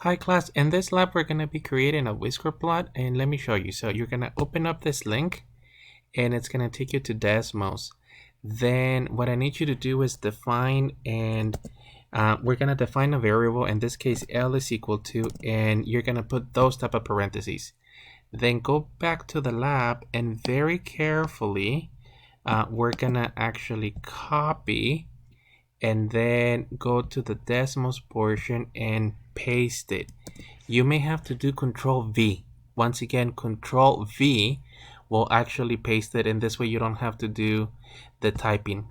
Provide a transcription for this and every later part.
Hi class, in this lab we're going to be creating a whisker plot, and let me show you. So you're going to open up this link and it's going to take you to Desmos. Then what I need you to do is define, and we're going to define a variable, in this case L is equal to, and you're going to put those type of parentheses. Then go back to the lab and very carefully we're going to actually copy and then go to the Desmos portion and paste it. You may have to do Control V. Once again, Control V will actually paste it, and this way you don't have to do the typing.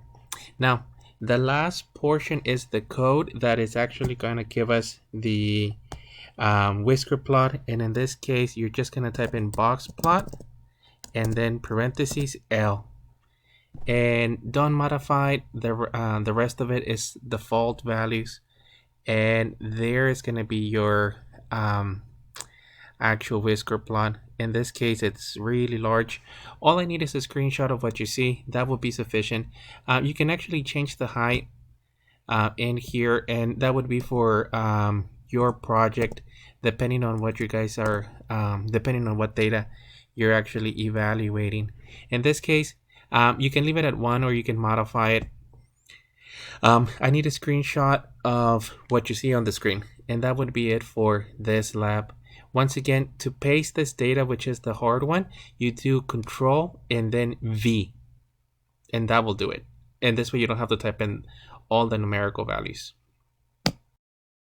Now, the last portion is the code that is actually going to give us the whisker plot, and in this case, you're just going to type in box plot and then parentheses L. And don't modify the rest of it is default values, and there is going to be your actual whisker plot. In this case it's really large. All I need is a screenshot of what you see. That would be sufficient. You can actually change the height in here, and that would be for your project, depending on what you guys are depending on what data you're actually evaluating. In this case you can leave it at 1 or you can modify it. I need a screenshot of what you see on the screen, and that would be it for this lab. Once again, to paste this data, which is the hard one, you do Control and then V, and that will do it. And this way you don't have to type in all the numerical values.